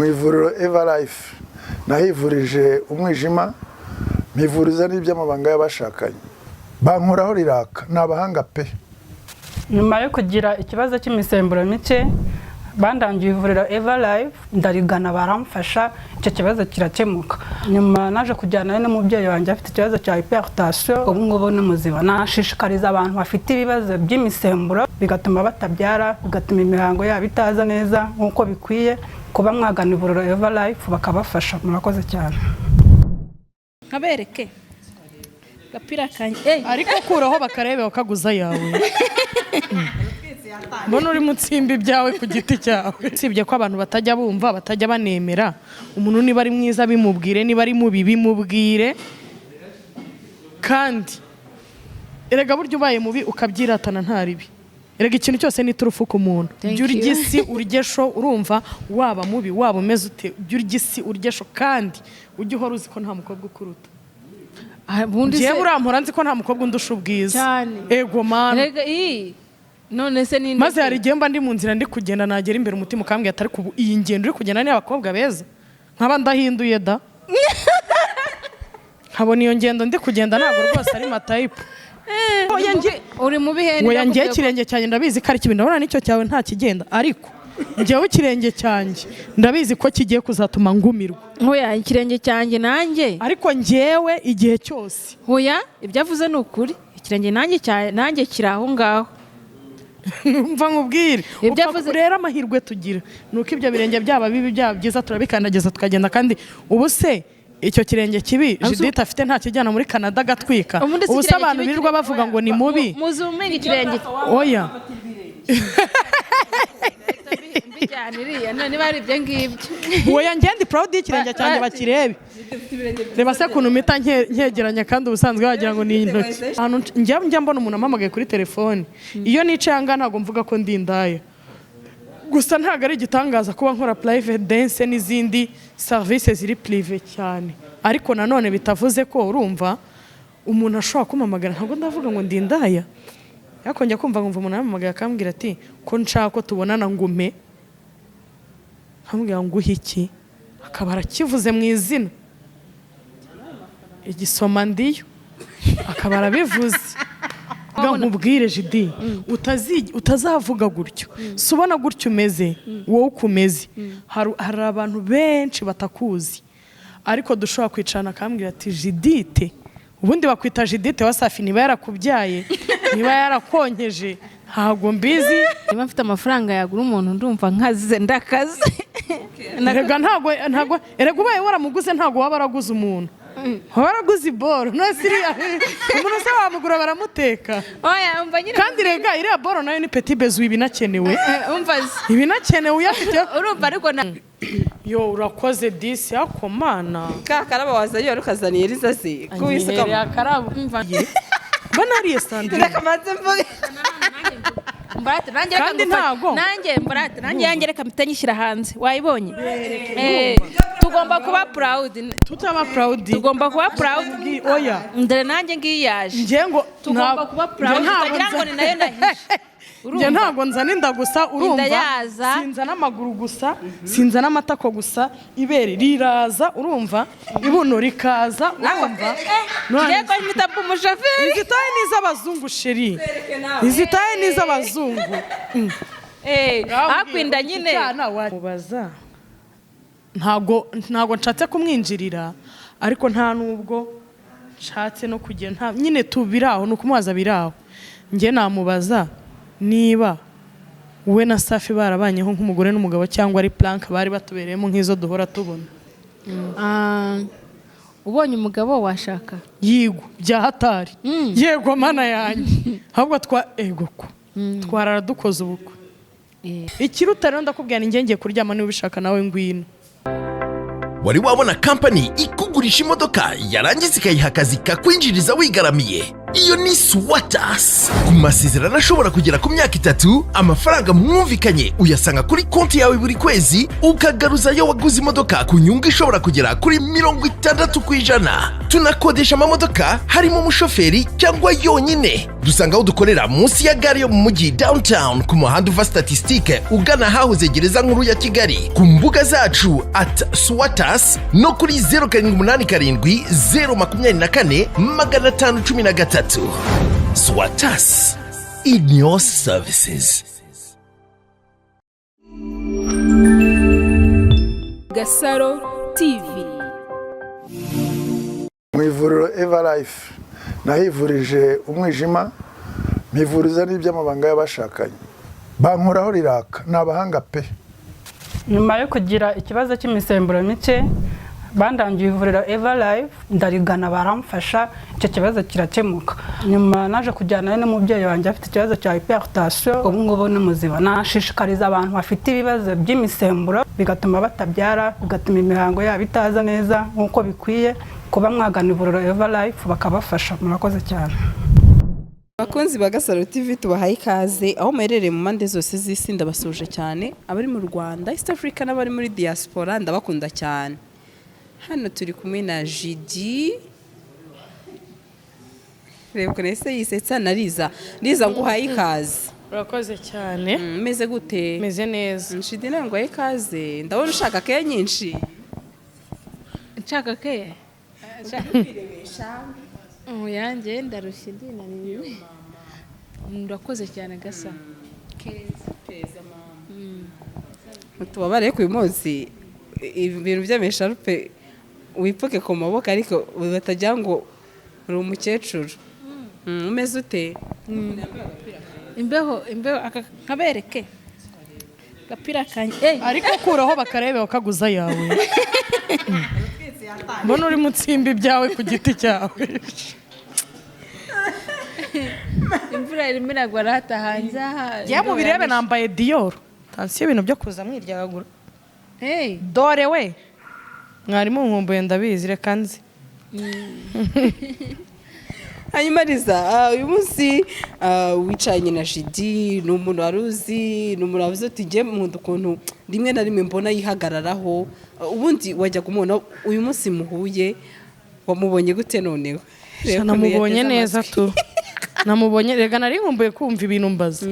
ivuriro Everlife nahivurije umwijima mpivuriza n'iby'amabanga y'abashakanye bankoraho riraka n'abahanga pe. Nyuma yo kugira ikibazo cy'imisemburo mike bandangiye ivuriro Everlife ndarigana baramfasha icyo kibazo kirakemuka. Nyuma naje kujyana n'umubyeyi wanjye afite ikibazo cya hypertension ubu ngubu n'umuziba. Nashishikariza abantu bafite ibibazo by'imisemburo bigatuma batabyara bigatuma imihango yabo itaza neza nk'uko bikwiye kuba mwagana ivuriro Everlife bakabafasha. Murakoze cyane. Kabereke gapira kanje ariko kuraho bakarebe bakaguza yawe. Mbona uri mutsimbi byawe ku giti cyawe. Sibye ko abantu batajya bumva batajya banemera umuntu niba ari mwiza bimubwire niba ari mubi bimubwire kandi erega buryo ubaye mubi ukabyiratana ntaribi. Erega ikintu cyose ni turufu ku muntu. By'urigisi urgesho urumva waba mubi waba umeze ute by'urigisi urgesho kandi ujye uhora uzi ko nta mukobwa ukuruta. Ngiye burampora nzi ko nta mukobwa undusha ubwiza. Ego mana. Erega none se ni maze hari gemba ndi mu nzira ndi kugenda nagera imbere umutima ukambwiye atari kubu iyi ngendo uri kugenda ni abakobwa beza nkaba ndahinduye da. Nkabona iyo ngendo ndi kugenda ntabwo rwose ari matayipu. Uri mu bihende. Oya ngiye kirenge cyanjye ndabizi ko ari kibi ndabona nicyo cyawe nta kigenda ariko ngiyeho kirenge cyanjye ndabizi ko kigiye kuzatuma ngumirwa. Oya ikirenge cyanjye nanjye ariko ngiyewe igihe cyose. Oya ibyavuze ni ukuri ikirenge nanjye kiri aho ngaho. Mva nkubwire ibyavuze rero amahirwe tugira nuko ibyo birenge byaba bibi byaba byiza turabikandagiza tukagenda kandi ubu se icyo kirenge kibi Judith afite nta kijyana muri Canada gatwika ubu se abantu birirwa bavuga ngo ni mubi muzumenga ikirenge. Oya bijyaniriye none bari ibyo ngibyo. Oya ngende proud y'ikirenge cyanjye bakirebe. Reba se kuntu mita nkegeranya kandi ubusanzwe wagira ngo ni intoki. Ahantu njya mbona umuntu amamagaye kuri telefone iyo nicaye anga ntago mvuga ko ndindaya. Gusa ntago ari igitangaza kuba nkora private dance n'izindi services ziri privé cyane ariko nanone bitavuze ko urumva umuntu ashobora kumamagara ntago ndavuga ngo ndindaya. Yakongera kumva ngo umuntu amamagaye akambwira ati ko nshaka ko tubonana ngume nkambwira ngo uhiki akabara kivuze mu izina igisoma ndiyo akabara bivuze nkubwire Judi utazavuga gutyo subona gutyo umeze wowe ukumeze hari abantu benshi batakuzi ariko dushobora kwicana akambwira ati Judith ubundi bakwita Judith wa SAFI niba yarakubyaye niba yarakonkeje ntago mbizi niba mfite amafaranga yagura umuntu ndumva nkaze ndakaze. Erega ntago erega ubaye waramuguze ntago waba araguze umuntu waraguze boro no siriya umuntu se wamugura baramuteka. Oya umva nyine kandi rega iriya boro nayo ni petit besoin ibinakenewe umva ibinakenewe uyafite urumva ariko yo urakoze disi yako mana karaba wazayo rukazaniye LIZA se kuwisuka ya karaba umva banariye sandire ndakamaze mvuge Mbarate nanjye yangereka mitanyishyira hanze wayibonye. Tugomba kuba proud. Tutaba proud. Tugomba kuba proud. Oya ndere nanjye ngiyaje ngengo tugomba kuba proud kugira ngo ni nayo ndahisha. Nje ntago nzana inda gusa urumva sinzana amaguru gusa sinzana amatako gusa ibere riraza urumva ibuno rikaza urumva ngiye ko imitapu umushoferi izitaye n'iz'abazungu sheri izitaye n'iz'abazungu akwinda nyine mubaza ntago nshatse kumwinjirira ariko nta nubwo nshatse no kugenda nyine tubiraho no kumubaza biraho nge namubaza niba we na SAFI barabanyeho nk'umugore n'umugabo cyangwa ari plank bari batubereyemo nk'izo duhora tubona. Ubonye umugabo washaka yigo bya hatari yego mana yanjye ahubwo twarara dukoze ubukwe ikiruta rero ndakubwira ni ngiye kuryama niba ubishaka nawe ngwino. Wari wabona company ikugurisha imodoka yarangiza ikayiha akazi kakwinjiriza wigaramiye? Iyo ni Swatas. Ku masezerano ashobora kugera ku myaka 3, amafaranga mwumvikanye uyasanga kuri konti yawe buri kwezi, ukagaruza yo waguze imodoka ku nyungu ishobora kugera kuri 60%. Tunakodesha amamodoka harimo umushoferi cyangwa yonyine. dusanga aho dukorera munsi ya gare yo mu mujyi downtown ku muhanda uva statistique ugana hahoze gereza nkuru ya Kigali, ku mbuga zacu @swatas no kuri 0787 Swatas, in your services. GASARO TV. mu ivuriro Everlife nahivurije umwijima, mpivuriza n'iby'amabanga y'abashakanye, bankoraho riraka, ni abahanga pe. nyuma yo kugira ikibazo cy'imisemburo mike bandangiye ivuriro Everlife ndarigana baramfasha, icyo kibazo kirakemuka. Nyuma naje kujyana n'umubyeyi wanjye afite ikibazo cya hypertension, ubu ngubu ni muzima. Nashishikariza abantu bafite ibibazo by'imisemburo bigatuma batabyara, bigatuma imihango yabo itaza neza nk'uko bikwiye, kuba mwagana ivuriro Everlife bakabafasha. Murakoze cyane. Bakunzi ba GASARO TV tubahaye ikaze aho muherereye mu mpande zose z'isi, ndabasuje cyane abari mu Rwanda, East Africa n'abari muri diaspora, ndabakunda cyane. Hano turi kumwe na Judith, reba ko nese yisetsa na LIZA. LIZA nguhaye ikaze. urakoze cyane. Meze gute? Meze neza. Judith nawe nguhaye ikaze, ndabona ushaka ke nyinshi. Nshaka ke? Yanjye ndarushye ndinaniwe. Urakoze cyane gasa. Keza mama. Tubabare ku munsi ibintu by'amesharupe wipfuke ku maboko ariko batajya ngo uri umukecuru. Umeze ute? Imbeho akabereke. Gapira kanje. Ariko kuraho bakarebe bakaguza yawe. Mbona uri mutsimba ibyawe ku giti cyawe. Imvura irimo iragwa rata hanze aha. Ya mu birebe nambaye Dior. Tansi ibintu byo kuza mwiryagagura. Hey, Dore we. Mwarimu nkumbuye ndabizi reka nzi. Hanyuma LIZA, uyu munsi wicanye na Judith, ni umuntu waruzi, ni umuntu wavuze ati ngiye nkunda ukuntu rimwe na rimwe mbona yihagararaho. Ubundi wajya kumubona uyu munsi muhuye, wamubonye gute noneho? Namubonye neza tu. Namubonye rega nari nkumbuye kumva ibintu mbaza.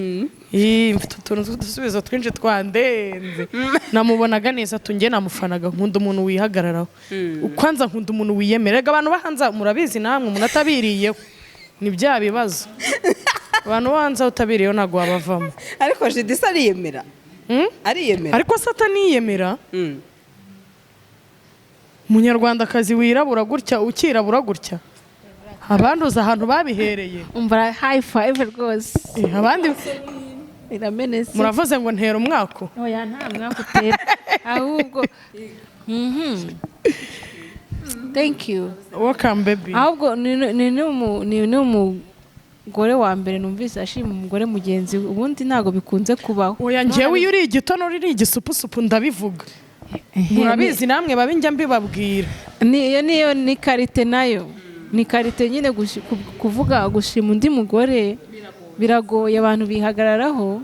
Mfite utuntu tw'udusubizo twinshi twandenze. Namubonaga neza tunge namufanaga, nkunda umuntu wihagararaho. Ukwanza nkunda umuntu wiyemera. Rega abantu bahanza murabizi namwe umuntu atabiriyeho. Ni bya bibazo. Abantu bahanza utabiriyeho nago wabavamo. Ariko Judith ariyemera. Ariyemera. Ariko sataniyemera. Munyarwandakazi wirabura gutya ukirabura gutya. Abanduza ahantu babihereye. umva high five rwose. Abandi Iramenese. muravuze ngo ntera umwako. Oya nta mwaka utera. Ahubwo Thank you. Welcome baby. Ahubwo ni umugore wa mbere numvise ashima umugore mugenzi we, ubundi ntago bikunze kubaho. Oya njyewe iyo uri igitono riri igisupusupu ndabivuga. Murabizi namwe babinjya mbibabwira. Niyo ni karite nayo. Ni karite nyine kuvuga gushima undi mugore biragoye abantu bihagararaho.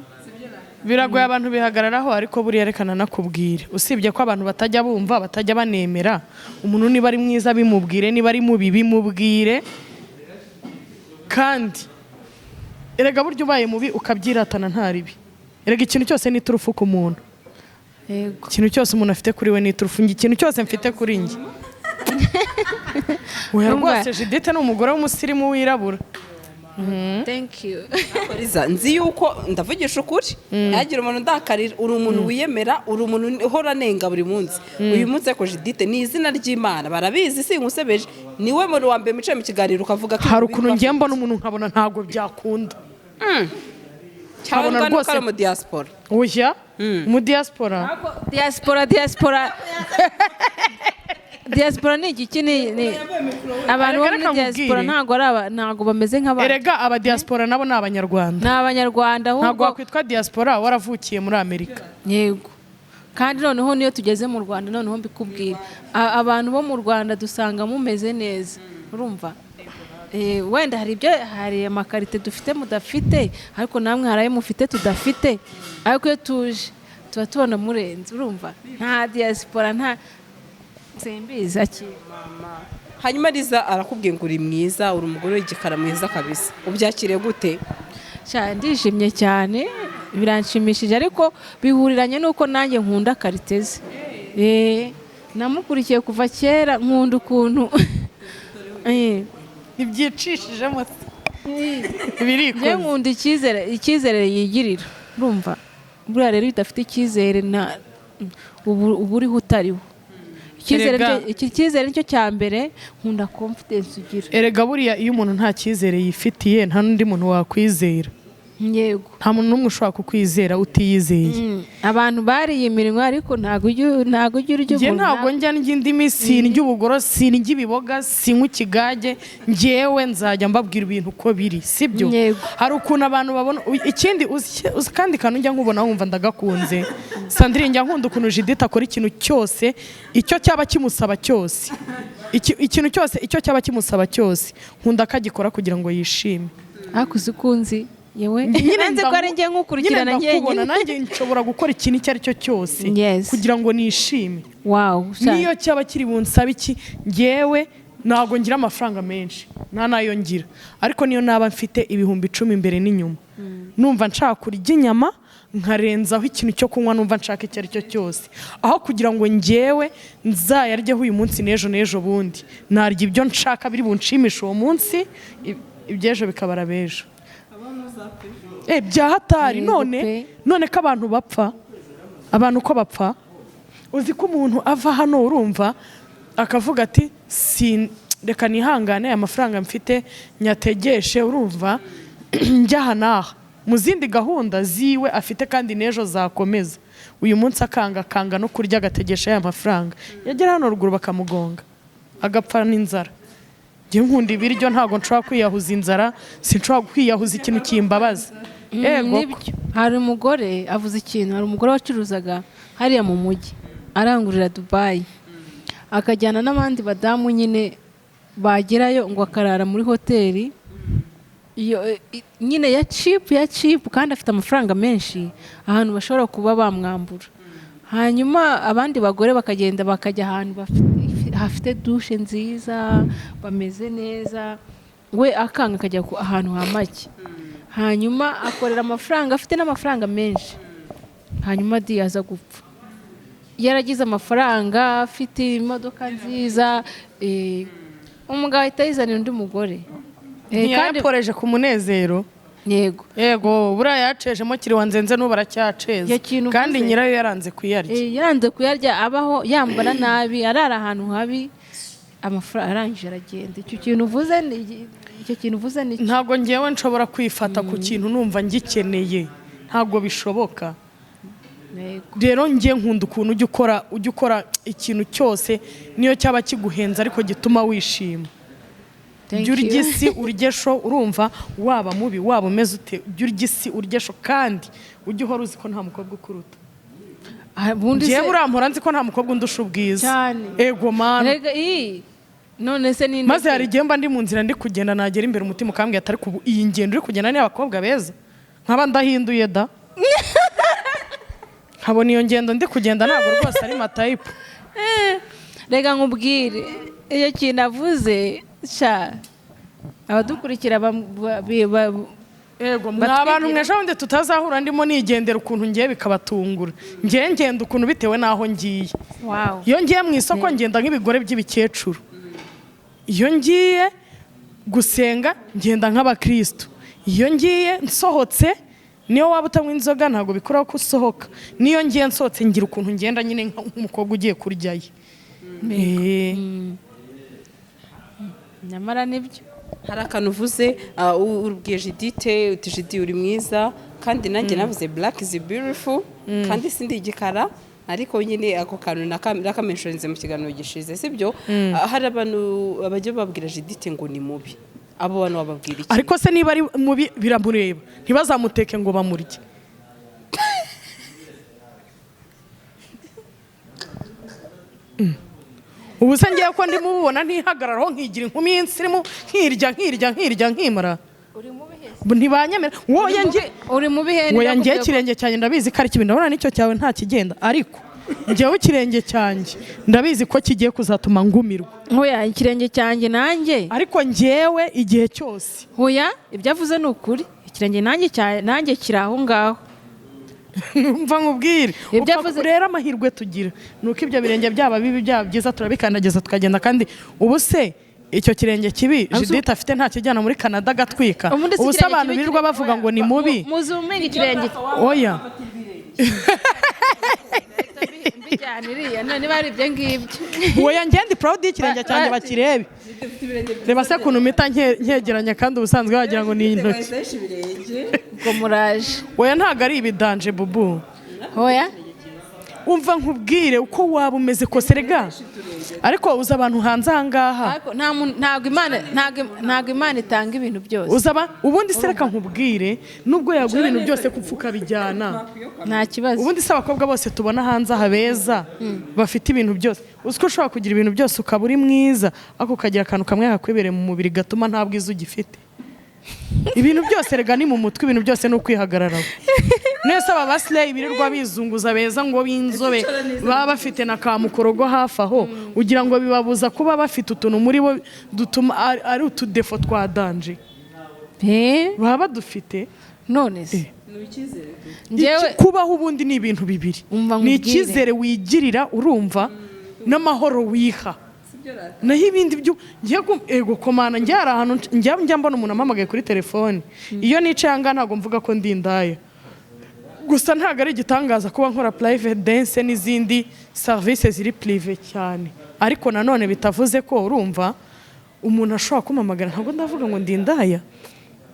Biragoye abantu bihagararaho ariko buri yerekana nakubwira. Usibye ko abantu batajya bumva batajya banemera. Umuntu niba ari mwiza bimubwire, niba ari mubi bimubwire. Kandi erega buryo ubaye mubi ukabyiratana ntaribi. Erega ikintu cyose ni turufu ku muntu. Yego. Ikintu cyose umuntu afite kuri we ni turufu. Ikintu cyose mfite kuri njye. Oya rwose Judith ni umugore w'umusirimu wirabura. Thank you. LIZA, nzi yuko ndavugisha ukuri. Yagira umuntu ndakarira, uri umuntu wiyemera, uri umuntu uhora nenga buri munsi. Uyu munsi ko Judith ni izina ry'Imana, barabizi sinkusebeje. Niwe muri wa mbere mice mu kiganiro ukavuga ko hari ukuntu ngiye mbona umuntu nkabona ntago byakunda. Cyangwa rwose mu diaspora. Oya, mu diaspora. Diaspora ni iki ni abantu bo muri diaspora ntago bameze nk'abandi. Erega aba diaspora nabo ni abanyarwanda. Ni abanyarwanda ahubwo ntago wakwitwa diaspora waravukiye muri Amerika. Yego. Kandi noneho niyo tugeze mu Rwanda noneho mbikubwira abantu bo mu Rwanda dusanga mumeze neza. Urumva? Wenda hari amakarite dufite mudafite ariko namwe haraye mufite tudafite. Ariko iyo tuje tuba tubona murenze. Urumva? Nta diaspora nta Sembiza ki mama hanyuma Liza arakubwiye ngo uri mwiza, uri umugore w'igikara mwiza kabisa, ubyakiriye gute? ndishimye cyane, biranshimishije, ariko bihuriranye n'uko nanjye nkunda kariteze. Namukurikiye kuva kera, nkunda ukuntu ibyicishijemo njye nkunda icyizere yigirira, urumva buriya rero iyo udafite icyizere uba uriho utariho. Icyizere nicyo cya mbere, nkunda confidence ugira. Erega buriya iyo umuntu nta cyizere yifitiye nta n'undi muntu wakwizera. Yego, nta muntu n'umwe ushobora kukwizera utiyizeye. abantu bariye iminwa ariko ntago ujya urya umuntu. Ntago njya ndya indimi, sindya ubugoro, sindya ibiboga, sinywa ikigage, njyewe nzajya mbabwira ibintu uko biri, sibyo? Hari ukuntu abantu babona ikindi kandi kantu njya nkubona wumva ndagakunze. Sandrine njya nkunda ukuntu Judith akora ikintu cyose icyo cyaba kimusaba cyose. Ikintu cyose icyo cyaba kimusaba cyose nkunda akagikora kugira ngo yishime. Akuzi kunzi yewe nzi ko ari njye nkukurikirana njyenyine, nanjye nshobora gukora ikintu icyo ari cyo cyose kugira ngo nishime. Niyo cyaba kiri bunsabe iki, njyewe ntago ngira amafaranga menshi, nta nayo ngira, ariko niyo naba mfite ibihumbi 10 imbere n'inyuma, numva nshaka kurya inyama nkarenzaho ikintu cyo kunywa, numva nshaka icyo ari cyo cyose, aho kugira ngo njyewe nzayaryeho uyu munsi n'ejo bundi, narya ibyo nshaka biri bunshimisha uwo munsi, iby'ejo bikabara bejo. Byahatari none ko abantu bapfa, abantu ko bapfa, uzi ko umuntu ava hano urumva akavuga ati reka nihangane aya mafaranga mfite nyategeshe, urumva njya naha mu zindi gahunda ziwe afite kandi n'ejo zakomeza, uyu munsi akanga no kurya agategesha aya mafaranga, yagera hano ruguru bakamugonga agapfa n'inzara. Njye nkunda ibiryo, ntago nshobora kwiyahuza inzara, sinshobora kwiyahuza ikintu kimbabaza. Hari umugore avuze ikintu, hari umugore wacuruzaga hariya mu mujyi arangurira Dubai, akajyana n'abandi badamu nyine, bagerayo ngo akarara muri hoteli nyine ya cheap kandi afite amafaranga menshi, ahantu bashobora kuba bamwambura. Hanyuma abandi bagore bakagenda bakajya ahantu hafite dushe nziza, bameze neza, we akanga akajya ahantu hamake. Hanyuma akorera amafaranga, afite n'amafaranga menshi, hanyuma aza gupfa. Yaragize amafaranga, afite imodoka nziza, umugabo ahita yizanira undi mugore. Ntiyakoreje ku munezero. Yego buriya yacejemo kiri wanzenze n'ubu aracyaceza, kandi nyirayo yaranze kuyarya. Abaho yambara nabi, arara ahantu habi, amafaranga arangije aragenda. Icyo kintu uvuze ni ntago ngewe nshobora kwifata ku kintu numva ngikeneye, ntago bishoboka. Rero ngiye nkunda ukuntu ujya ukora ikintu cyose niyo cyaba kiguhenza ariko gituma wishima. Urigisi urgesho, urumva waba mubi waba umeze ute, urigisi urgesho, kandi ujye uhora uzi ko nta mukobwa ukuruta. Ngiye burampora nzi ko nta mukobwa undusha ubwiza. Ego mana, none se ninde? Maze hari igihe mba ndi mu nzira ndi kugenda, nagera imbere umutima ukambwira atari kubu iyi ngendo uri kugenda ni abakobwa beza, nkaba ndahinduye da. Nkabona iyo ngendo ndi kugenda ntabwo rwose ari matayipu. Rega nkubwire iyo kintu avuze abadukurikira Ego abantu mwesha wundi tutazahura ndimo nigendera ukuntu ngiye bikabatungura. Ngiye ngenda ukuntu bitewe naho ngiye. Iyo ngiye mu isoko ngenda nk'ibigore by'ibikecuru. Iyo ngiye gusenga ngenda nk'abakristo. Iyo ngiye nsohotse niyo waba utanywa inzoga ntabwo bikora ko usohoka. Niyo ngiye nsohotse ngira ukuntu ngenda nyine nk'umukobwa ugiye kuryayo. Nyamara nibyo. Hari akantu uvuze urubwiye Judith, uti Judith uri mwiza, kandi nanjye navuze black is beautiful, kandi sindi igikara, ariko nyine ako kantu nakamenshonize mu kiganiro gishize, sibyo? Hari abantu abajya babwira Judith ngo ni mubi, abo bantu bababwira iki? Ariko se niba ari mubi biramureba, ntibazamuteke ngo bamurye. Ubu se ngiye ko ndimo ubona ntihagararaho nkigira inkumi y'insirimu nkirya nkimara. Ntibanyemera. Uri mu bihene. Wowe ngiye kirenge cyane ndabizi ko ari kibi, ndabona nicyo cyawe nta kigenda, ariko njyewe ikirenge cyanjye ndabizi ko kigiye kuzatuma ngumirwa. Hoya ikirenge cyanjye nanjye. Ariko njyewe igihe cyose. Hoya ibyo avuze ni ukuri. Ikirenge nanjye kiri aho ngaho. Mva nkubwire. Rero amahirwe tugira nuko ibyo birenge byaba bibi byaba byiza turabikandagiza tukagenda, kandi ubu se icyo kirenge kibi Judith afite nta kijyana muri Canada gatwika. Ubu se abantu birirwa bavuga ngo ni mubi. Muzumenga ikirenge. Oya. Mbijyaniriya none bari ibyo ngibyo. Oya ngende proud y'ikirenge cyanjye bakirebe. Reba se kuntu mita nkegeranya kandi ubusanzwe wagira ngo ni intoki. Ngo muraje. Oya ntago ari ibidanje bubu. Oya. Umva nkubwire uko waba umeze kose rega. Ariko uza abantu hanze ahangaha. Ntago Imana itanga ibintu byose. Uzaba ubundi se reka nkubwire nubwo yaguha ibintu byose kupfuka bijyana. Nta kibazo. Ubundi se abakobwa bose tubona hanze habeza bafite ibintu byose. Uziko ushobora kugira ibintu byose ukaba uri mwiza ariko ukagira akantu kamwe kakwibereye mu mubiri gatuma nta bwiza ugifite. Ibintu byose rega ni mu mutwe, ibintu byose no kwihagararaho. Nese aba basley birirwa bizunguza beza ngo binzobe baba bafite na kamukorogo hafi aho ugira ngo bibabuza kuba bafite utuntu muri bo dutuma ari utudefo twa danje. Baba dufite none se njyewe kubaho ubundi ni ibintu bibiri. Ni ikizere wigirira urumva n'amahoro wiha. Naho ibindi byo ngiye ego komana njyara ahantu njya mbona umuntu amamagaye kuri telefone. Iyo nicaye anga ntago mvuga ko ndi indaya. Gusa ntago ari igitangaza kuba nkora private dance n'izindi services ziri privé cyane. Ariko nanone bitavuze ko urumva umuntu ashobora kumamagara ntago ndavuga ngo ndi indaya.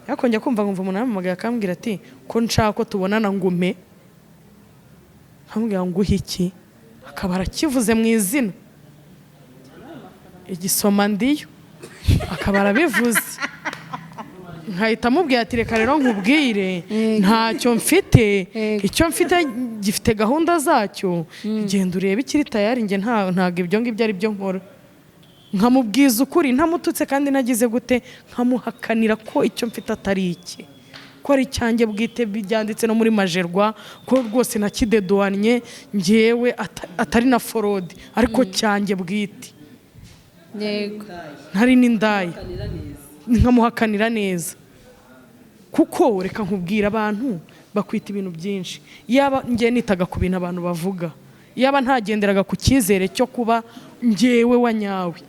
Yako njya kumva ngumva umuntu amamagaye akambwira ati ko nshaka ko tubonana ngume. Nkambwira ngo iki akabara kivuze mu izina. Igisoma ndiyo akabara bivuze nkahita mubwira ati reka rero nkubwire ntacyo mfite, icyo mfite gifite gahunda zacyo, genda urebe ikiri tayari njye ntago ibyo ngibyo ari byo nkora. Nkamubwiza ukuri ntamututse kandi nagize gute nkamuhakanira ko icyo mfite atari iki, ko ari cyanjye bwite byanditse no muri majerwa ko rwose nakideduanye njyewe atari na forode ariko cyanjye bwite. Yego. Ntari n'indaya. Nkamuhakanira neza. Kuko reka nkubwira abantu bakwita ibintu byinshi. Yaba ngiye nitaga ku bintu abantu bavuga. Yaba ntagenderaga ku cyizere cyo kuba njyewe wanyawe.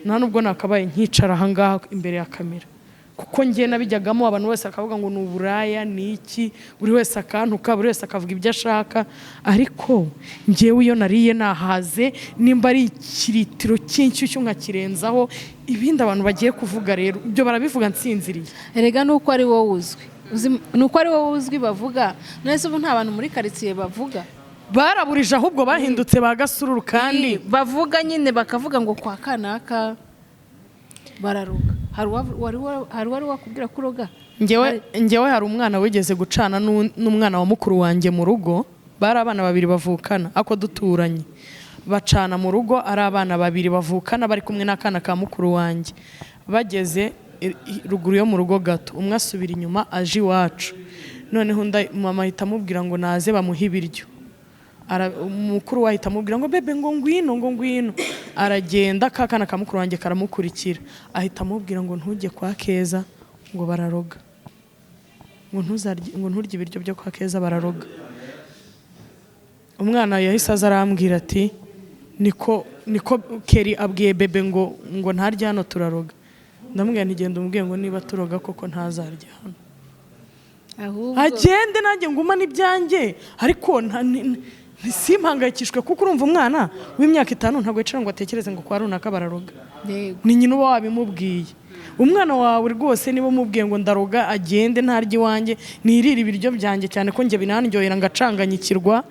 Nta nubwo nakabaye nkicara aha ngaha imbere ya kamera. Kuko ngiye nabijyagamo abantu bose akavuga ngo nuburaya niki, buri wese akantuka, buri wese akavuga ibyo ashaka, ariko njyewe iyo nariye nahaze nimba ari ikiritiro cy'inshyushyu nkakirenzaho ibindi abantu bagiye kuvuga rero ibyo barabivuga nsinziriye. Erega nuko ari wowe uzwi. Nuko ari wowe uzwi bavuga. Nese ubu nta bantu muri quartier bavuga. Baraburije ahubwo bahindutse bagasururu kandi bavuga nyine bakavuga ngo kwa kanaka bararuga. Hari wari wakubwira kuroga? Njyewe hari umwana wigeze gucana n'umwana wa mukuru wanjye mu rugo. Bari abana babiri bavukana ako duturanye. Bacana mu rugo ari abana babiri bavukana bari kumwe n'akana ka mukuru wanjye. Bageze ruguru yo mu rugo gato umwe asubira inyuma aje iwacu. Noneho mama ahita amubwira ngo naze bamuhe ibiryo. Umukuru wahita amubwira ngo bebe ngo ngwino. Aragenda kakana ka mukuru wanjye karamukurikira. Ahita amubwira ngo ntujye kwa Keza ngo bararoga. Ngo nturye ibiryo byo kwa Keza bararoga. Umwana yahise azarambwira ati niko Keri abwiye bebe ngo ntarya hano turaroga. Ndamubwira ntigenda umubwiye ngo niba turoga koko ntazarya hano. Agende nanjye nguma n'ibyanjye ariko simpangayikishwe kuko urumva umwana w'imyaka 5 ntabwo yicara ngo atekereze ngo kwa runaka bararoga. Ni nyina uba wabimubwiye. Umwana wawe rwose niba umubwiye ngo ndaroga agende ntarya iwanjye nirira ibiryo byanjye cyane ko njye binandyohera ngacanganyikirwa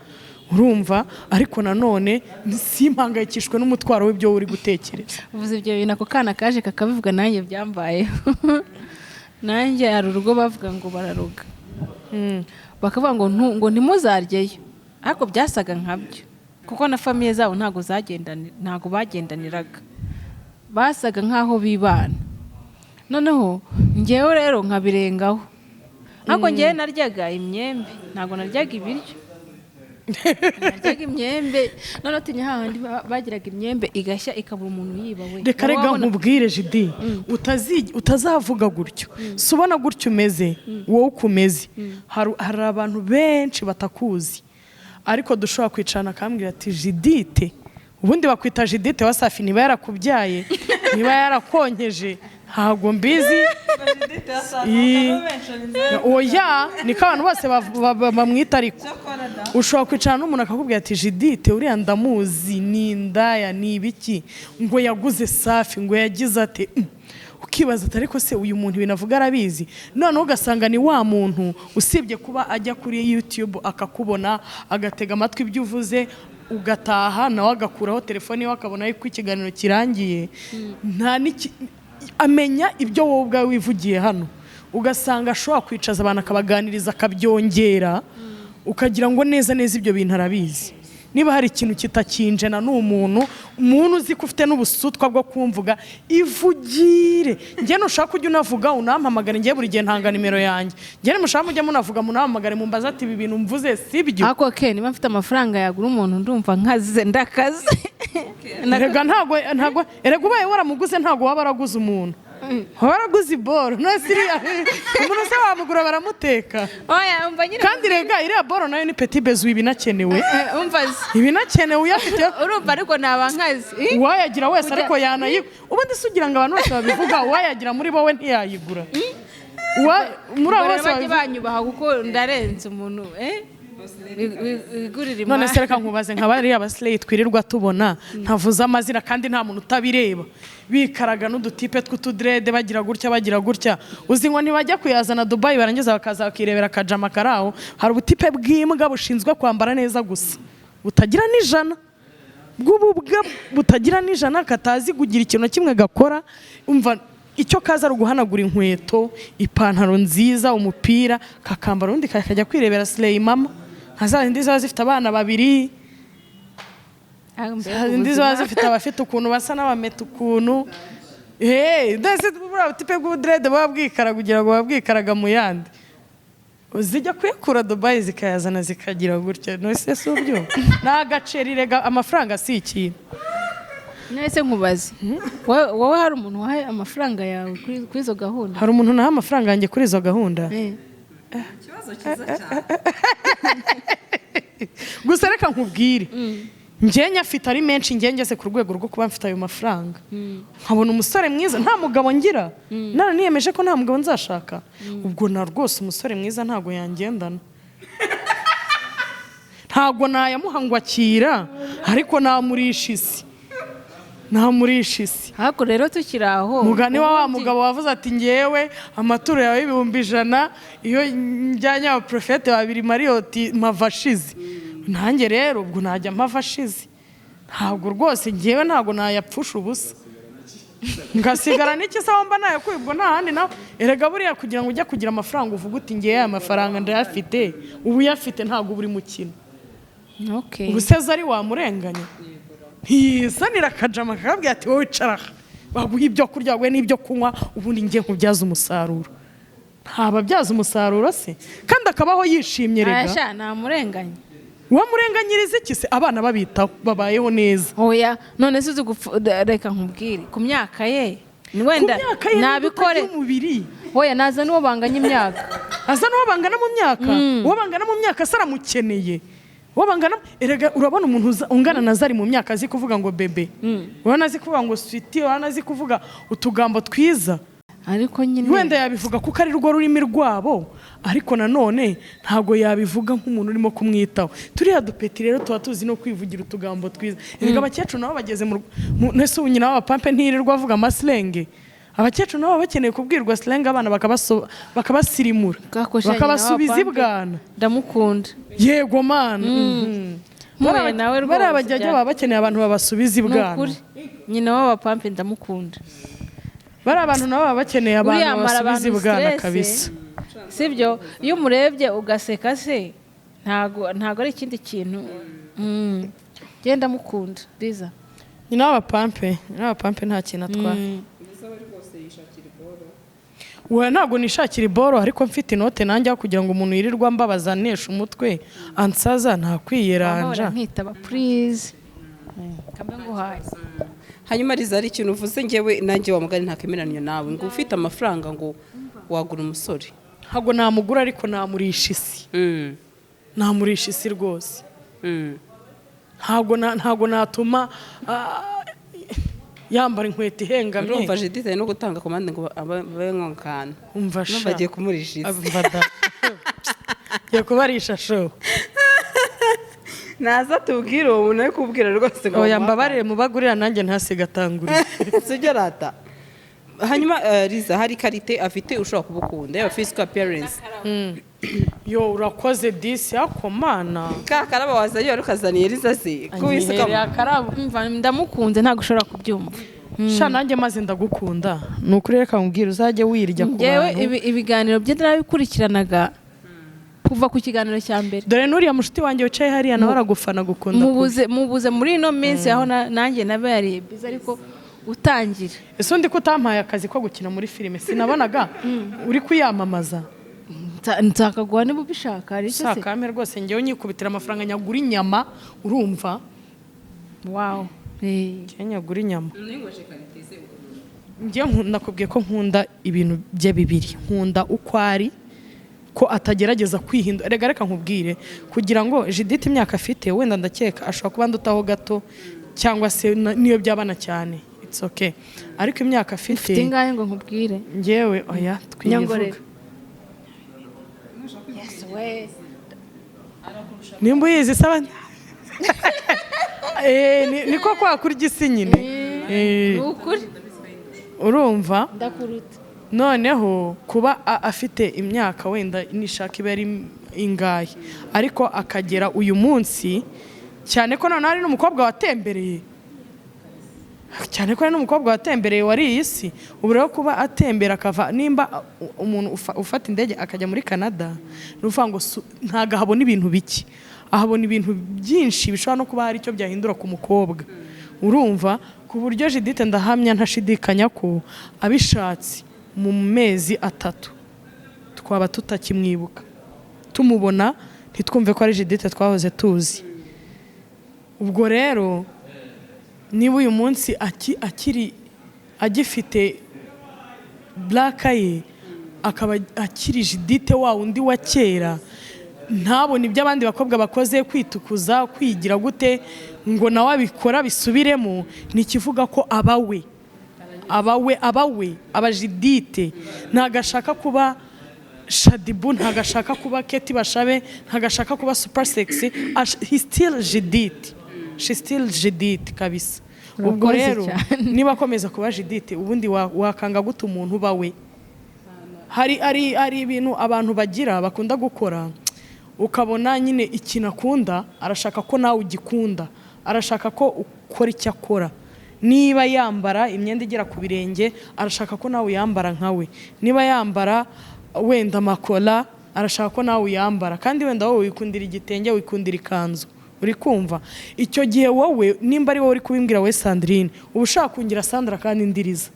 urumva, ariko nanone simpangayikishwe n'umutwaro w'ibyo uri gutekereza. Uvuze ibyo bintu ako kana kaje kakabivuga nanjye byambaye. Nanjye hari urugo bavuga ngo bararoga. Bakavuga ngo ntimuzaryeyo. Ariko byasaga nkabyo kuko na famiye zabo ntago bagendaniraga. Basaga nkaho bibana. Noneho ngewe rero nkabirengaho. Ariko ngewe naryaga imyembe, ntago naryaga ibiryo. naryaga imyembe none utinya hahandi bagiraga imyembe igashya ikabura umuntu yiba we. Reka rega nkubwire Judi utazavuga gutyo si ubona gutyo umeze wowe ukumeze hari abantu benshi batakuzi ariko dushobora kwicarana akambwira ati Judith ubundi bakwita Judith wa SAFI niba yarakubyaye niba yarakonkeje ntabwo mbizi oya niko abantu bose bamwita ariko ushobora kwicara n'umuntu akakubwira ati Judith uriya ndamuzi ni indaya ni ibiki ngo yaguze SAFI ngo yagize ate ukibaza ati ariko se uyu muntu ibintu avuga arabizi noneho ugasanga ni wa muntu usibye kuba ajya kuri YouTube akakubona agatega amatwi ibyo uvuze ugataha nawe agakuraho telefone ye akabona yuko ikiganiro kirangiye amenya ibyo wowe ubwawe wivugiye hano ugasanga ashobora kwicaza abantu akabaganiriza akabyongera ukagira ngo neza neza ibyo bintu arabizi niba hari ikintu kitakinjena n'umuntu uzi ko ufite n'ubusutwa bwo kumvuga ivugire njye nushaka ujya unavuga unampamagara njye buri gihe ntanga nimero yanjye njye nimushaka mujya munavuga munampamagare mumbaza ati ibi bintu mvuze sibyo ako ke niba mfite amafaranga yagura umuntu ndumva nkaze ndakaze erega ntago erega ubaye waramuguze ntago waba waraguze umuntu waraguze boro no siriya umuntu se wamugura baramuteka oya umva nyine kandi rega iriya boro nayo ni petit besoin ibinakenewe umva ibinakenewe uyafite urumva ariko nabankazi wayagira wese ariko yanayigura ubundi sugira ngo abantu bose babivuga wayagira muri bowe ntiyayigura muri abo bose bajye banyubaha kuko ndarenze umuntu igurira none se reka nkubaze nka bariya abasileyi twirirwa tubona ntavuze amazina kandi nta muntu utabireba bikaraga n'udutipe tw'utudrede bagira gutya uzi ngo ntibajya kuyazana Dubai barangiza bakaza bakirebera akajama karaho hari ubutipe bw'imbwa bushinzwe kwambara neza gusa butagira n'ijana bw'ububwa butagira n'ijana katazi kugira ikintu kimwe gakora umva icyo kaza ari uguhanagura inkweto ipantaro nziza umupira kakambara undi kakajya kwirebera slay mama hazindi ziba zifite abana babiri hazindi ziba zifite abafite ukuntu basa n'abameta ukuntu ndetse buriya tipe bw'udrede baba bwikaraga kugira ngo babwikaraga mu yandi zijya kwikura Dubai zikayazana zikagira gutya nose si ubyo n'agaceri rega amafaranga si ikintu nese nkubaze wowe hari umuntu wahaye amafaranga yawe kuri izo gahunda hari umuntu naha amafaranga yanjye kuri izo gahunda ikibazo cyiza cyane gusa reka nkubwire njye nyafite ari menshi njye ngeze ku rwego rwo kuba mfite ayo mafaranga nkabona umusore mwiza nta mugabo ngira nara niyemeje ko nta mugabo nzashaka ubwo na rwose umusore mwiza ntago yangendana ntago nayamuhangwakira ariko namurisha isi hako rero tukiri aho mugani wa mugabo wavuze ati ngewe amaturo yawe 1,100 iyo njyanye aba profete babiri Mariyoti mavashize nanjye rero ubwo najya mavashize ntabwo rwose ngewe ntabwo nayapfusha ubusa ngasigara n'iki se wamba nayo kwibwo nta handi nawe erega buriya kugira ngo ujye kugira amafaranga uvuga uti ngewe aya mafaranga ndayafite ubu yafite ntabwo buri mukino ubu seza ari wamurenganya ntisanira akajama kakabwira ati wowe icara baguha ibyo kurya we n'ibyo kunywa ubundi ngiye kubyaza umusaruro ntababyaza umusaruro se kandi akabaho yishimye rega asha namurenganya wamurenganyiriza iki se abana babitaho babayeho neza oya none se reka nkubwire ku myaka ye ni wenda nabikore oya naza n'uwo banganya imyaka aza n'uwo bangana mu myaka uwo bangana mu myaka se aramukeneye wabangana erega urabona umuntu ungana na Zari mu myaka azi kuvuga ngo bebe urabona azi kuvuga ngo sweetie urabona azi kuvuga utugambo twiza ariko nyine wenda yabivuga kuko ari rwo rurimi rwabo ariko nanone ntago yabivuga nk'umuntu urimo kumwitaho turiya dupeti rero tuba tuzi no kwivugira utugambo twiza erega abakecuru nabo bageze mu nese unyina w'abapampe ntirirwa avuga amaslenge abakecuru nabo bakeneye kubwirwa slang abana bakabasirimura bakabasubiza ibwana ndamukunda yego mana muwe nawe rwose bari abajyaje baba bakeneye abantu babasubiza ibwana nyina w'abapampe ndamukunda bari abantu nabo baba bakeneye abantu babasubiza ibwana kabisa sibyo iyo umurebye ugaseka se ntago ari ikindi kintu genda mukunda Liza nyina w'abapampe nta kintu atwaye we ntabwo nishakira iboro ariko mfite inote nanjye kugira ngo umuntu yirirwa mbabaza nesha umutwe ansaza ntakwiyeranja nkitaba please kambe nguhaye. hanyuma Liza ari ikintu uvuze ngewe nanjye wamugani ntakemeranya nawe ngo ufite amafaranga ngo wagura umusore. ntabwo namugura ariko namurisha isi. namurisha isi rwose. ntabwo natuma yambara inkweto ihengamye. urumva Judith no gutanga komande ngo abe nk'akantu umva sha bagiye kumurisha isi. yo kubarisha show naza tubwire uwo muntu ari kubwira rwose ngo oya mbabarire mubagurira nanjye ntasiga atangurira. sijya rata. hanyuma Liza hari karite afite ushobora kubukunda ya physical appearance. yo urakoze disi akomana ka karaba wazanye rukazaniye Liza se kubisuka umva ndamukunze ntabwo ushobora kubyumva. sha nanjye maze ndagukunda nukuri reka nkubwire uzajye wirya ku Ngewe bantu. ibiganiro bye narabikurikiranaga kuva ku kiganiro cya mbere. dore nuriya mushuti wanjye wicaye hariya nawe aragufana gukunda mubuze muri ino minsi aho nanjye nabayariye biza ariko utangira. ese undi ko utampaye akazi ko gukina muri filime sinabonaga uri kuyamamaza. nzakaguha niba ubishaka ari cyo se. sakame rwose ngewe nyikubitira amafaranga nyagura inyama urumva. wow nyagura inyama. ngewe nakubwiye ko nkunda ibintu bye bibiri nkunda uko ari ko atagerageza kwihindura. reka nkubwire kugira ngo Judith imyaka afite wenda ndakeka ashobora kuba ndutaho gato cyangwa se niyo byabana cyane it's okay ariko imyaka afite ingahe ngo nkubwire ngewe oya twivuga nimba uyizi saba niko kurya isi nyine urumva ndakuruta. noneho kuba afite imyaka wenda nishaka iba ari ingahe ariko akagera uyu munsi cyane ko none ari n'umukobwa watembereye wari isi ubu rero kuba atembera akava nimba umuntu ufata indege akajya muri Canada nuvuga ngo ntago ahabona ibintu biki ahabona ibintu byinshi bishobora no kuba hari icyo byahindura ku mukobwa urumva ku buryo Judith ndahamya ntashidikanya ko abishatse mu mezi 3 twaba tutakimwibuka tumubona ntitwumve ko ari Judith twahoze tuzi. ubwo rero niba uyu munsi agifite black ye akaba akiri Judith wa undi wa kera ntabone ibyo abandi bakobwa bakoze kwitukuza kwigira gute ngo nawe abikora bisubiremo nikivuga ko abawe aba Judith ntagashaka kuba Shadibu ntagashaka kuba Keti Bashabe ntagashaka kuba super sexy he still Judith she still Judith kabisa. ubwo rero niba akomeza kuba Judith ubundi wakanga guta umuntu bawe hari ibintu abantu bagira bakunda gukora ukabona nyine ikintu akunda arashaka ko nawe ugikunda arashaka ko ukora icyo akora. niba yambara imyenda igera ku birenge arashaka ko nawe yambara nkawe. niba yambara wenda amakora arashaka ko nawe yambara kandi wenda wowe wikundira igitenge wikundira ikanzu uri kumva. icyo gihe wowe nimba ari wowe uri kubimbwira we Sandrine uba ushaka kungira Sandra kandi ndiriza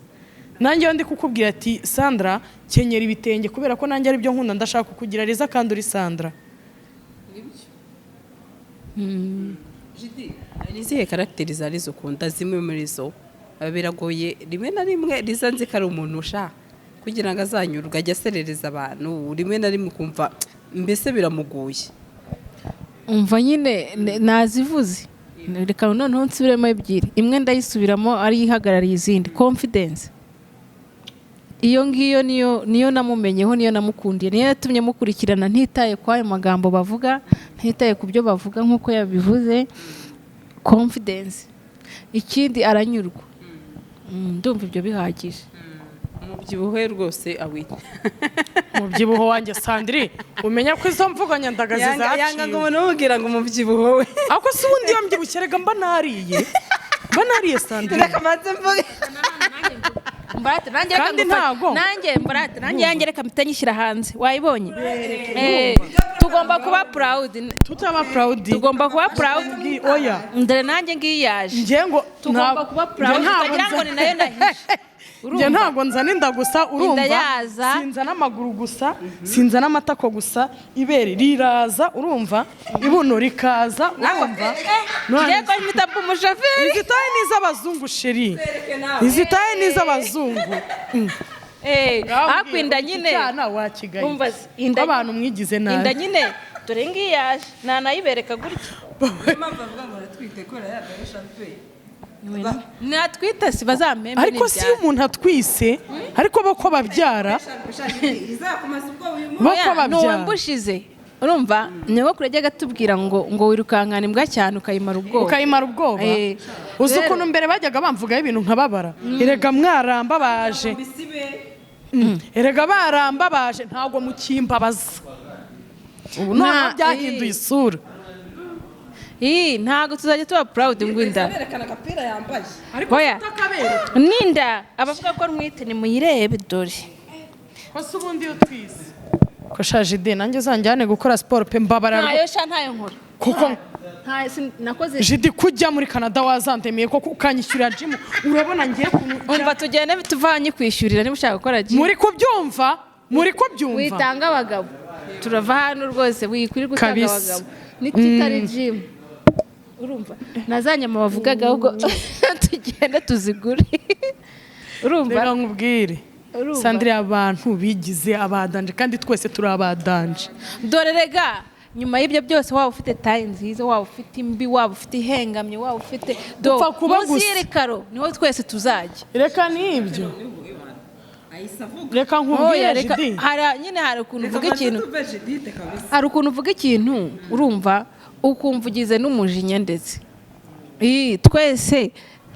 nanjye ndi kukubwira ati Sandra kenyera ibitenge kubera ko nanjye ari byo nkunda ndashaka kukugira Liza kandi uri Sandra. nizihe karagiteri za Liza ukunda zimwe muri zo biragoye rimwe na rimwe Liza nzi ko ari umuntu ushaka kugira ngo azanyurwe ajya aserereza abantu rimwe na rimwe ukumva mbese biramuguye. umva nyine nazivuze reka noneho nsubiremo ebyiri imwe ndayisubiramo ari ihagarariye izindi confidence. iyo ngiyo niyo namumenyeho niyo namukundiye niyo yatumye mukurikirana ntitaye kwa ayo magambo bavuga ntitaye ku byo bavuga nk'uko yabivuze confidence. ikindi aranyurwa ndumva ibyo bihagije. umubyibuho rwose awita umubyibuho wanjye Sandrine umenya ko izo mvugo nyandagazi zaciye yanga ngo umuntu umubwira ngo umubyibuho we ako si undi iyo mbyibushye rega mba nariye Sandrine reka maze mvuge kandi ntago nanjye reka mpita nyishyira hanze wayibonye tugomba kuba proud tutaba proud tugomba kuba proud oya ndere nanjye ngiyaje ngiye ngo tugomba kuba proud utagira ngo ni nayo nahishe njye ntabwo nzana inda gusa urumva yaza. sinzana amaguru gusa sinzana amatako gusa ibere riraza urumva ibuno rikaza urumva ngiye ko mpita mba umushoferi izitaye n'iz'abazungu sheri izitaye n'iz'abazungu akwinda nyine cyana wakigaye umva inda abantu mwigize nabi inda nyine dore ngiyaje nanayibereka gutya natwite si bazamembe ariko si umuntu atwise ariko bako babyara bako babyara nuwembushize urumva nyogokuru yajyaga atubwira ngo wirukankana imbwa cyane ukayimara ubwoba uzi ukuntu mbere bajyaga bamvugaho ibintu nkababara erega mwaramba baje erega baramba baje ntabwo mukimbabaza ubu none byahinduye isura ntabwo tuzajya tuba proud ngwinda ariko tutakabera ninda abavuga ko ntwite ni muyirebe dore ko se ubundi utwise ko shaje de nanjye zanjyane gukora siporo pe mbabara ntayo sha ntayo nkora kuko nakoze jidi kujya muri Canada wazantemiye ko ukanyishyurira gym urabona ngiye umva tugende tuvanye kwishyurira niba ushaka gukora gym muri kubyumva witanga abagabo turava hano rwose wikuri gutanga abagabo nititari gym urumva nazanyama bavugaga ahubwo tugende tuzigure urumva reka nkubwire Sandrine abantu bigize abadanje kandi twese turi abadanje dore rega nyuma y'ibyo byose waba ufite tayi nziza waba ufite imbi waba ufite ihengamye waba ufite munsi y'irikaro niho twese tuzajya reka n'ibyo reka nkubwire Jidi nyine hari ukuntu uvuga ikintu hari ukuntu uvuga ikintu urumva ukumva ugize n'umujinya ndetse twese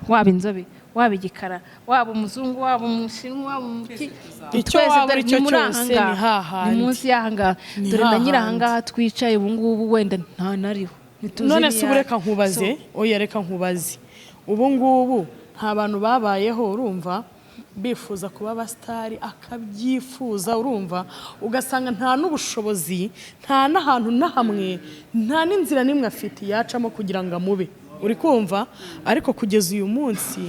waba inzobe waba igikara waba umuzungu waba umushinwa waba umuki icyo waba icyo cyose ni hahandi ni munsi y'ahangaha dore na nyirahangaha twicaye ubu ngubu wenda nta nariho none se ureka nkubaze oya reka nkubaze ubu ngubu nta bantu babayeho urumva bifuza kuba abasitari akabyifuza urumva ugasanga nta n'ubushobozi nta n'ahantu na hamwe nta n'inzira n'imwe afite yacamo kugira ngo amube uri kumva ariko kugeza uyu munsi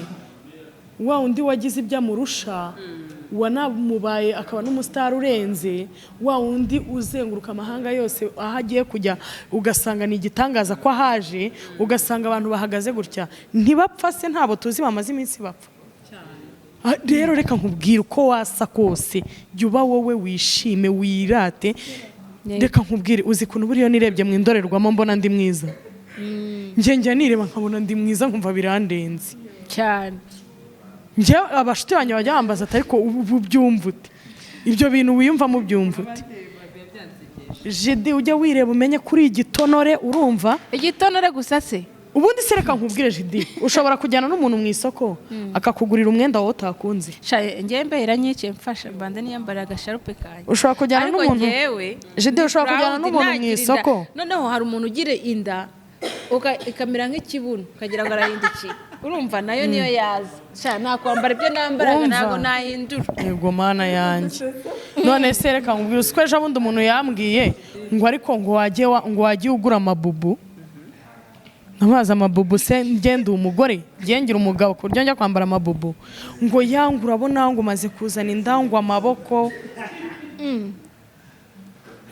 wa undi wagize ibyo amurusha wanamubaye akaba n'umusitari urenze wa undi uzenguruka amahanga yose aho agiye kujya ugasanga ni igitangaza ko ahaje ugasanga abantu bahagaze gutya ntibapfa se ntabo tuzi bamaze iminsi bapfa rero reka nkubwire uko wasa kose jya uba wowe wishime wirate reka nkubwire uzi ukuntu buriyo nirebye mu indorerwamo mbona ndi mwiza njye nireba nkabona ndi mwiza nkumva birandenze cyane njye abashuti banjye bajya bambaza ati ariko ubu byumva ute ibyo bintu wiyumvamo byumva ute Jidi ujya wireba umenye kuri igitonore urumva igitonore gusa se ubundi se reka nkubwire Jidi ushobora kujyana n'umuntu mu isoko akakugurira umwenda wowe utakunze njye mbera nyike mfasha mbanda niyambara agasharupe kanjye ushobora kujyana n'umuntu Jidi ushobora kujyana n'umuntu mu isoko noneho hari umuntu ugira inda ikamera nk'ikibuno ukagira ngo arahindukiye urumva nayo niyo yaza nakwambara ibyo nambaraga ntabwo nahindura yego mana yanjye none se reka nkubwire uko ejo bundi umuntu yambwiye ngo ariko ngo wagiye ugura amabubu namazi amabubu se ngenda umugore ngira umugabo ku buryo njya kwambara amabubu ngo yangu urabona ngo umaze kuzana indangwa amaboko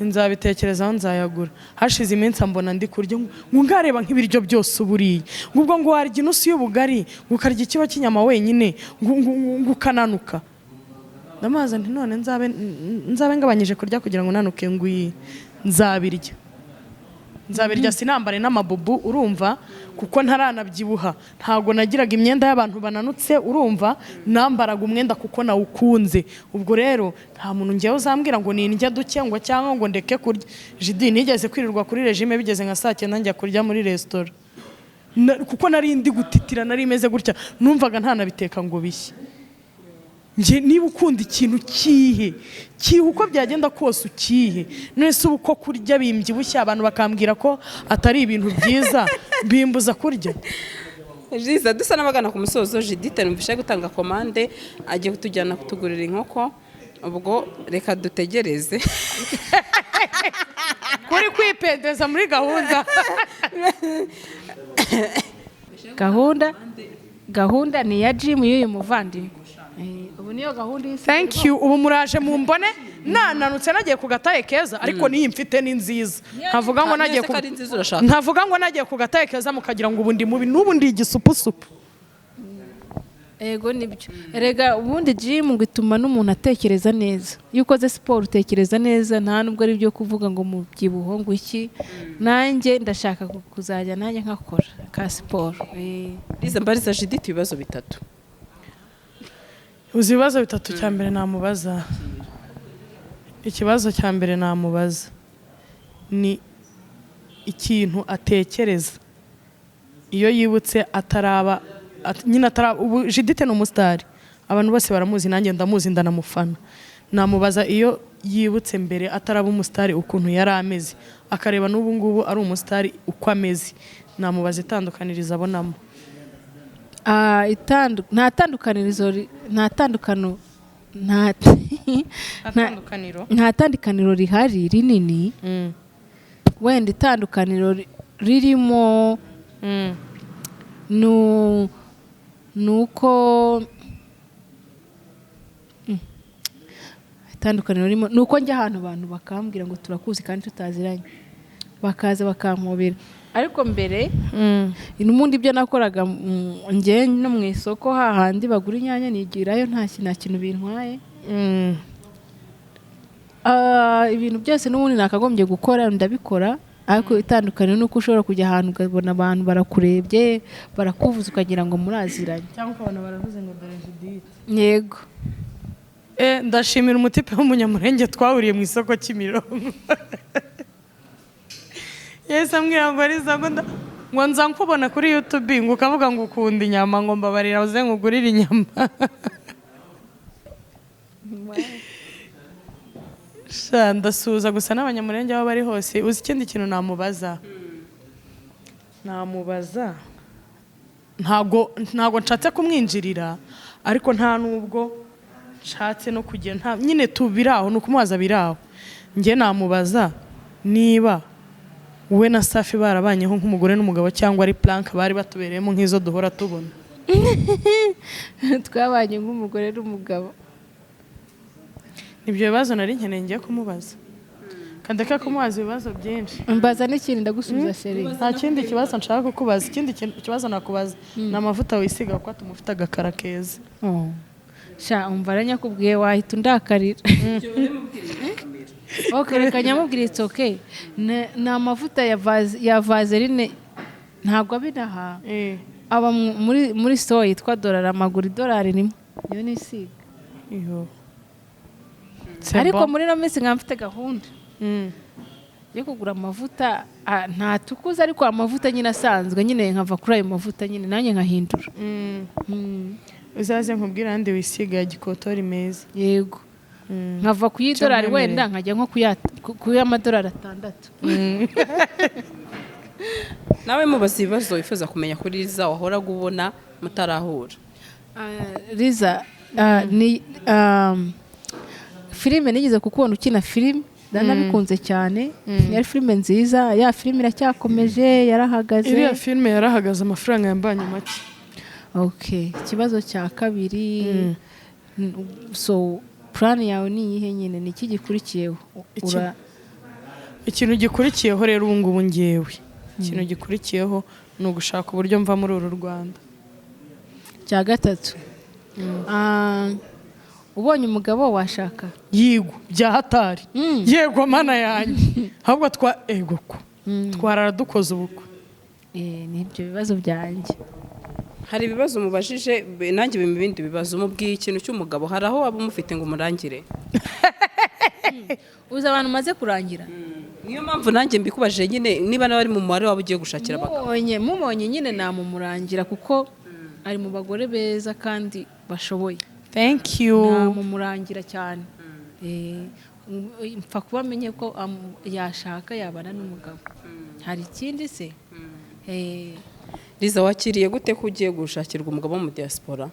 nzabitekerezaho nzayagura hashize iminsi mbona ndi kurya ngo ngareba nk'ibiryo byose uburiye ubwo ngo warya inusu y'ubugari ngo ukarya ikiba cy'inyama wenyine ngo ukananuka ndamazi nti none nzabe ngabanyije kurya kugira ngo nanuke ngo nzabirya sinambare n'amabubu urumva kuko ntaranabyibuha ntabwo nagiraga imyenda y'abantu bananutse urumva nambaraga umwenda kuko nawukunze ubwo rero nta muntu ngewe uzambwira ngo nindya duke ngo cyangwa ngo ndeke kurya Jidi nigeze kwirirwa kuri regime bigeze nka 9 njya kurya muri restaurant kuko nari ndi gutitira nari imeze gutya numvaga ntanabiteka ngo bishye nje niba ukunda ikintu kihe uko byagenda kose ukihe nese uko kurya bimbyibushya abantu bakambwira ko atari ibintu byiza bimbuza kurya Liza dusa n'abagana ku musozo Judith numvisha gutanga komande agiye kutujyana kutugurira inkoko ubwo reka dutegereze kuri kwipendeza muri gahunda gahunda ni ya gym y'uyu muvandimwe. Ubu niyo gahunda y'isi. Thank you. Ubu muraje mumbone nananutse nagiye ku gataye keza ariko niyi mfite ni nziza. Ntavuga ngo nagiye ku ntavuga ngo nagiye ku gataye keza mukagira ngo ubu ndi mubi n'ubu ndi igisupusupu. Ego nibyo. Erega ubundi gym ngo ituma n'umuntu atekereza neza. Iyo ukoze siporo utekereza neza nta nubwo ari byo kuvuga ngo mu byibuho ngo iki. Nanjye ndashaka kuzajya nanjye nkakora ka siporo. Liza mbariza Judith ibibazo bitatu. Uzi ibibazo bitatu cya mbere namubaza. Ikibazo cya mbere namubaza ni ikintu atekereza iyo yibutse ataraba nyine ataraba. Ubu Judith ni umusitari, abantu bose baramuzi, nanjye ndamuzi ndanamufana. Namubaza iyo yibutse mbere ataraba umusitari ukuntu yari ameze, akareba n'ubu ngubu ari umusitari uko ameze, namubaza itandukanirizo abonamo. Nta tandukaniro rihari rinini. Wenda itandukaniro ririmo nuko itandukaniro ririmo nuko njya ahantu abantu bakambwira ngo turakuzi kandi tutaziranye, bakaza bakampobera. Ariko mbere n'ubundi ibyo nakoraga njye no mu isoko hahandi bagura inyanya nigirayo nta kintu bintwaye. Ibintu byose n'ubundi nakagombye gukora ndabikora, ariko itandukaniro nuko ushobora kujya ahantu ukabona abantu barakurebye barakuvuza ukagira ngo muraziranye, cyangwa ukabona baravuze ngo dore Judith. Yego. Ndashimira umutipe w'umunyamurenge twahuriye mu isoko cy'imirongo. Yes, ambwira ngo Liza ngo nza nkubona kuri YouTube ngo ukavuga ngo ukunda inyama, ngo mbabarira uze ngugurire inyama. Ndasuhuza gusa n'abanyamurenge aho bari hose. Uzi ikindi kintu namubaza ntago nshatse kumwinjirira, ariko nta nubwo nshatse no kugenda nyine tubiraho no kumubaza biraho. Nge namubaza niba we na Safi barabanyeho nk'umugore n'umugabo cyangwa ari plank bari batubereyemo nk'izo duhora tubona. Twabanye nk'umugore n'umugabo. Ibyo bibazo nari nkeneye ngiye kumubaza. Kandeka kumubaza ibibazo byinshi. Mbaza n'ikindi ndagusubiza Sheri. Nta kindi kibazo nshaka kukubaza. Ikindi kibazo nakubaza ni amavuta wisiga kuko atumufite agakara keza. Sha umva aranyakubwiye wahita undakarira. Okay, reka nyamubwire it's okay. Ni amavuta ya vaseline ntabwo abinaha. Aba muri store yitwa dollar, amaguru dollar nimwe. Yo nisiga. Ariko muri no minsi nkamfite gahunda yo kugura amavuta nta tukuza, ariko amavuta nyine asanzwe nyine nkava kuri ayo mavuta nyine nanjye nkahindura. Uzaze nkubwira andi wisiga gikotori meza. Yego. Nkava ku y'idolari wenda nkajya nko ku y'amadolari 6. Nawe mubaza ibibazo wifuza kumenya kuri Liza wahoraga ubona mutarahura. Liza ni filime nigeze kukubona ukina filime ndanabikunze cyane. Yari filime nziza, ya filime iracyakomeje yarahagaze. Iriya filime yarahagaze amafaranga yambanye make. Okay, ikibazo cya kabiri so plan yawe ni iyihe nyine ni iki gikurikiyeho? Ikintu gikurikiyeho rero ubu ngubu ngewe ikintu gikurikiyeho ni ugushaka uburyo mva muri uru Rwanda. Cya gatatu ubonye umugabo washaka? Yego bya hatari. Yego mana yanjye ahubwo twarara dukoze ubukwe. Ni ibyo bibazo byanjye. Hari ibibazo mubajije nanjye bimibindi bibazo umubwiye ikintu cy'umugabo hari aho waba umufite ngo murangire. Uza abantu maze kurangira. Niyo mpamvu nanjye mbikubajije nyine niba nawe ari mu mubare waba ugiye gushakira abagabo. Mubonye nyine namumurangira kuko ari mu bagore beza kandi bashoboye. Thank you. Namumurangira cyane. Mpfa kuba amenye ko yashaka yabana n'umugabo. Hari ikindi se? Liza wakiriye gute ko ugiye gushakirwa umugabo mu diaspora?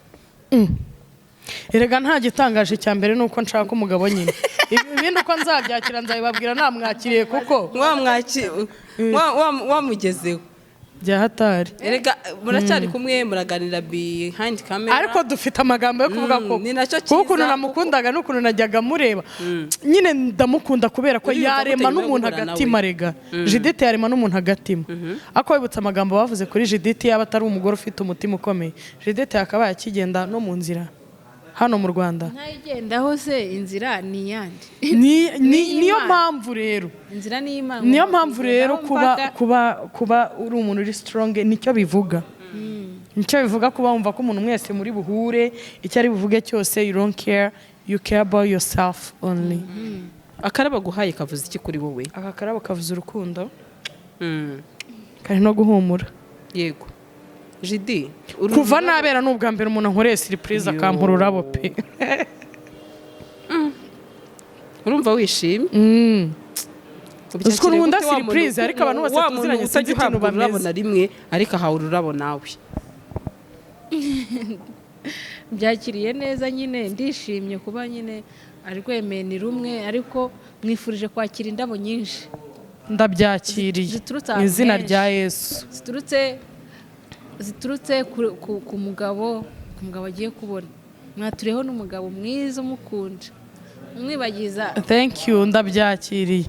Erega nta gitangaje cya mbere nuko nshaka umugabo nyine. ibindi uko nzabyakira nzabibabwira namwakiriye kuko wamugezeho bya hatari. erega muracyari kumwe muraganira behind camera ariko dufite amagambo yo kuvuga ko ni nacyo cyiza kuko namukundaga n'ukuntu najyaga mureba nyine ndamukunda kubera ko yarema n'umuntu agatima rega Judith yarema n'umuntu agatima ako wibutsa amagambo bavuze kuri Judith yaba atari umugore ufite umutima ukomeye Judith yakabaye akigenda no mu nzira hano mu Rwanda ntayigendaho se inzira ni yandi niyo mpamvu rero inzira ni Imana niyo mpamvu rero kuba uri umuntu uri strong nicyo bivuga nicyo bivuga kuba wumva ko umuntu mwese muri buhure icyo ari buvuge cyose you don't care you care about yourself only. akaraba guhaye kavuze iki kuri wowe? aka karabo kavuze urukundo kari no guhumura. Yego Judi kuva nabera n'ubwa mbere umuntu ankoreye surprise akampura ururabo pe urumva wishimye uskuru nkunda surprise ariko abantu bose tuziranye sinzi ikintu bameze rimwe ariko ahawe ururabo nawe byakiriye neza nyine ndishimye kuba nyine arwemeye ni rumwe ariko mwifurije kwakira indabo nyinshi ndabyakiriye mu izina rya Yesu ziturutse ku mugabo agiye kubona mwatureho n'umugabo mwiza umukunda umwibagiza thank you ndabyakiriye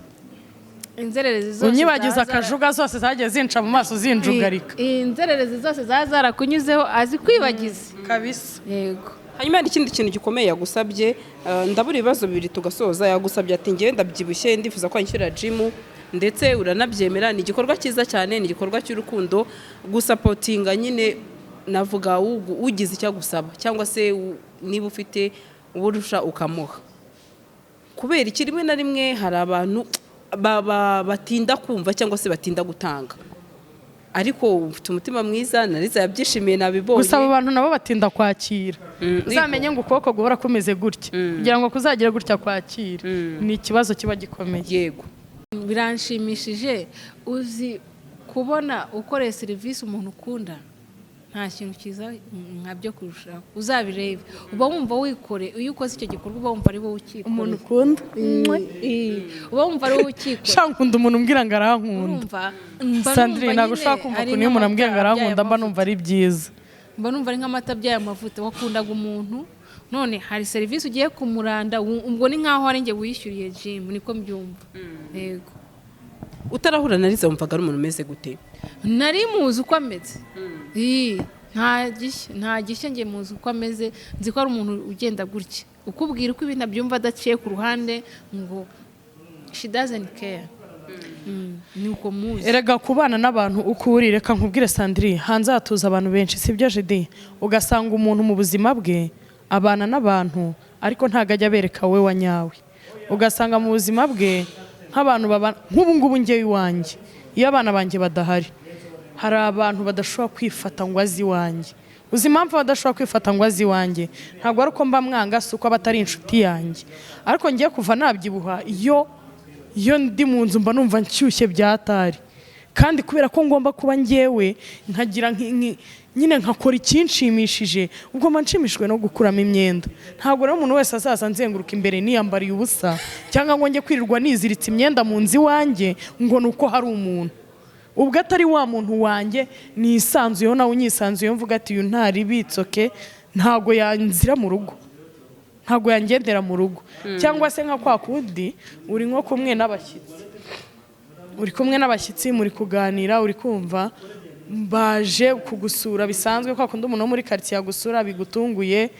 inzererezi zose unyibagiza akajuga zose zagiye zinca mu maso zinjugarika inzererezi zose zarakunyuzeho azi kwibagiza kabisa. Yego hanyuma ikindi kintu gikomeye yagusabye ndabura ibibazo bibiri tugasoza yagusabye ati ngewe ndabyibushye ndifuza ko anshyira gym ndetse uranabyemera ni igikorwa cyiza cyane ni igikorwa cy'urukundo gusapotinga nyine navuga ugize icyo gusaba cyangwa se niba ufite uburusha ukamuha kubera iki rimwe na rimwe hari abantu batinda kumva cyangwa se batinda gutanga ariko ufite umutima mwiza na LIZA yabyishimiye nabibonye gusa abo bantu nabo batinda kwakira uzamenye ngo ukuboko guhora kumeze gutya kugira ngo kuzagira gutya kwakira ni ikibazo kiba gikomeye. Yego biranshimishije uzi kubona ukoreye serivisi umuntu ukunda nta kintu cyiza nkabyo kurushaho uzabirebe uba wumva wikore iyo ukoze icyo gikorwa uba wumva ari wowe ukikora umuntu ukunda uba wumva ari wowe ukikora shankunda umuntu umbwira ngo arankunda Sandrine ntabwo ushaka kumva ko niyo umuntu ambwira ngo arankunda mba numva ari byiza mba numva ari nk'amata abyaye amavuta wakundaga umuntu none hari serivisi ugiye kumuranda ubwo ni nkaho ari njye wishyuriye gym niko mbyumva. Yego utarahura na LIZA wumvaga ari umuntu umeze gute? nari muzi uko ameze nta gishya ngiye muzi uko ameze nzi ko ari umuntu ugenda gutya ukubwira uko ibintu abyumva adaciye ku ruhande ngo she doesn't care ni uko muzi. erega kubana n'abantu uko uri reka nkubwire Sandrine hanze hatuza abantu benshi sibyo Judi ugasanga umuntu mu buzima bwe abana n'abantu ariko ntago ajya bereka we wanyawe ugasanga mu buzima bwe nk'abantu nk'ubu ngubu ngewe iwanjye iyo abana banjye badahari hari abantu badashobora kwifata ngo azi iwanjye uzi impamvu badashobora kwifata ngo azi iwanjye ntabwo ari uko mba mwanga si uko aba atari inshuti yanjye ariko ngiye kuva nabyibuha iyo ndi mu nzu mba numva nshyushye byatari kandi kubera ko ngomba kuba ngewe nkagira nyine nkakora ikinshimishije ubwo mba nshimishijwe no gukuramo imyenda ntabwo rero umuntu wese azaza nzenguruka imbere niyambariye ubusa cyangwa ngo njye kwirirwa niziritse imyenda mu nzu iwanjye ngo ni uko hari umuntu ubwo atari wa muntu wanjye nisanzuyeho nawe unyisanzuyeho mvuga ati uyu ntaribitsoke ntabwo yanzira mu rugo ntabwo yangendera mu rugo cyangwa se nka kwa kundi uri nko kumwe n'abashyitsi uri kumwe n'abashyitsi muri kuganira uri kumva baje kugusura bisanzwe kwa kundi umuntu wo muri quartier yagusura bigutunguye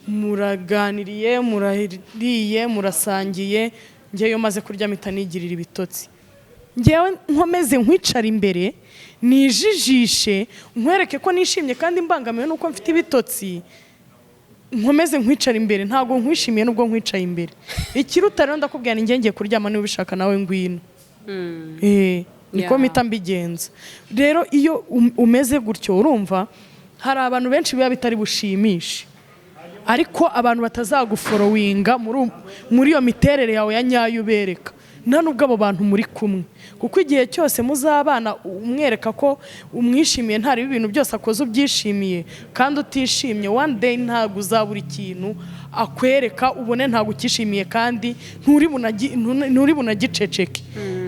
muraganiriye murariye murasangiye ngeyo maze kurya mpita nigirira ibitotsi ngewe nkomeze nkwicara imbere nijijishe nkwereke ko nishimye kandi mbangamiwe nuko mfite ibitotsi nkomeze nkwicara imbere ntabwo nkwishimiye nubwo nkwicaye imbere ikiruta rero ndakubwira ni ngiye kuryama niba ubishaka nawe ngwino niko mpita mbigenza rero iyo umeze gutyo urumva hari abantu benshi biba bitari bushimishe ariko abantu batazaguforowinga muri iyo miterere yawe ya nyayo ubereka nta nubwo abo bantu muri kumwe, kuko igihe cyose muzabana umwereka ko umwishimiye ntari ibintu byose akoze ubyishimiye kandi utishimye, one day ntabwo uzabura ikintu akwereka ubone ntabwo ukishimiye kandi nturi bunagiceceke.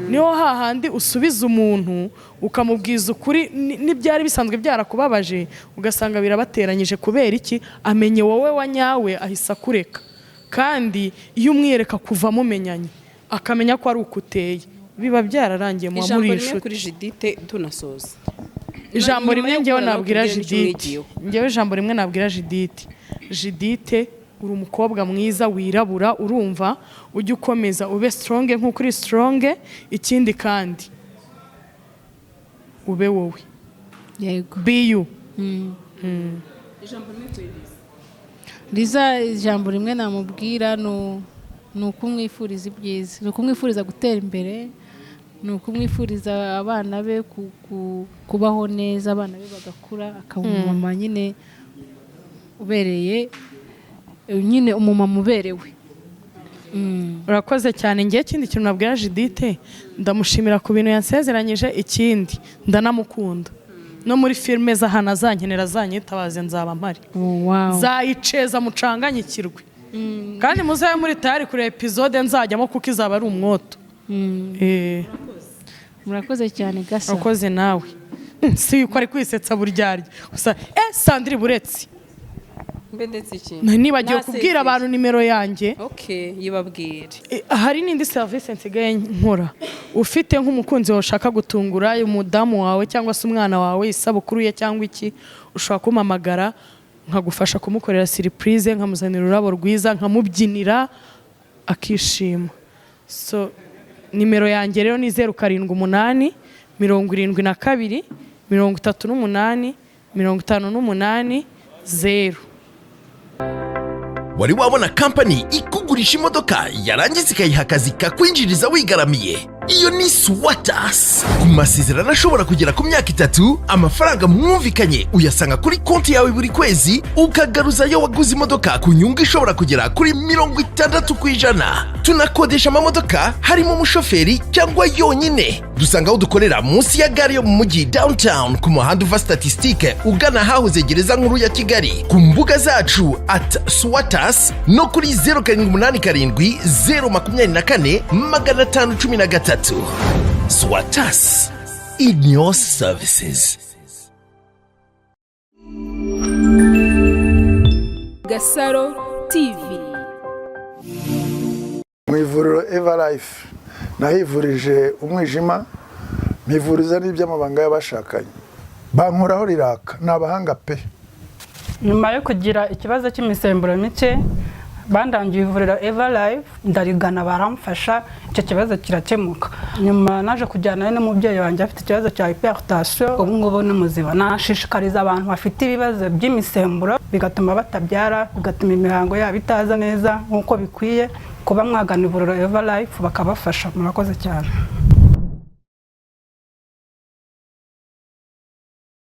Niho hahandi usubiza umuntu ukamubwiza ukuri n'ibyari bisanzwe byarakubabaje ugasanga birabateranyije kubera iki amenye wowe wa nyawe ahisa kureka. Kandi iyo umwereka kuva mumenyanye akamenya ko ari ukuteye biba byararangiye mu muri ijambo rimwe kuri Judith tunasoza. Ijambo rimwe ngewe nabwira Judith, ngewe ijambo rimwe nabwira Judith, Judith uri umukobwa mwiza wirabura, urumva ujye ukomeza ube strong nk'uko uri strong, ikindi kandi ube wowe. Yego. Be you. Ijambo rimwe kuri Liza, ijambo rimwe namubwira ni ukumwifuriza ibyiza, ni ukumwifuriza gutera imbere, ni ukumwifuriza abana be kubaho neza, abana be bagakura akaba umumama nyine ubereye, nyine umumama uberewe. Urakoze cyane. Ngiye ikindi kintu nabwira Judith, ndamushimira ku bintu yansezeranyije, ikindi ndanamukunda. No muri filime z'ahana zankenera zanyitabaze nzaba mpari. Zayiceza mucanganyikirwe. Kandi muzabe muri tayari kuri episode nzajyamo kuko izaba ari umwoto. Murakoze cyane Gasa. Urakoze nawe. Si uko ari kwisetsa buryarya. Gusa Sandri buretse. Mbendetse iki? Nibagiye kubwira abantu nimero yanjye. Okay, yibabwire. Hari n'indi service nsigaye nkora. Ufite nk'umukunzi wawe ushaka gutungura umudamu wawe cyangwa se umwana wawe isabukuru ye cyangwa iki, ushaka kumamagara nkagufasha kumukorera surprise, nkamuzanira ururabo rwiza, nkamubyinira akishima. So nimero yanjye rero ni 078 72 38 58 0. Wari wabona kampani ikugurisha imodoka yarangiza ikayiha akazi kakwinjiriza wigaramiye? Iyo ni SWATAS. Ku masezerano ashobora kugera ku myaka 3, amafaranga mwumvikanye uyasanga kuri konti yawe buri kwezi, ukagaruza yo waguze imodoka ku nyungu ishobora kugera kuri 60%. Tunakodesha amamodoka harimo umushoferi cyangwa yonyine. Dusanga aho dukorera munsi ya gare yo mu mujyi downtown ku muhanda uva Statistique ugana hahoze gereza nkuru ya Kigali, ku mbuga zacu @SWATAS no kuri 0787 024 513. SWATAS, in your services. GASARO TV. Mu ivuriro Everlife nahivurije umwijima, mpivuriza n'iby'amabanga y'abashakanye. Bankoraho riraka, n'abahanga pe. Nyuma yo kugira ikibazo cy'imisemburo mike bandangiye ivuriro Everlife, ndarigana baramfasha, icyo kibazo kirakemuka. Nyuma naje kujyana n'umubyeyi wanjye afite ikibazo cya hypertension, ubu ngubu ni muzima. Nashishikariza abantu bafite ibibazo by'imisemburo bigatuma batabyara, bigatuma imihango yabo itaza neza nk'uko bikwiye, kuba mwagana ivuriro Everlife bakabafasha. Murakoze cyane.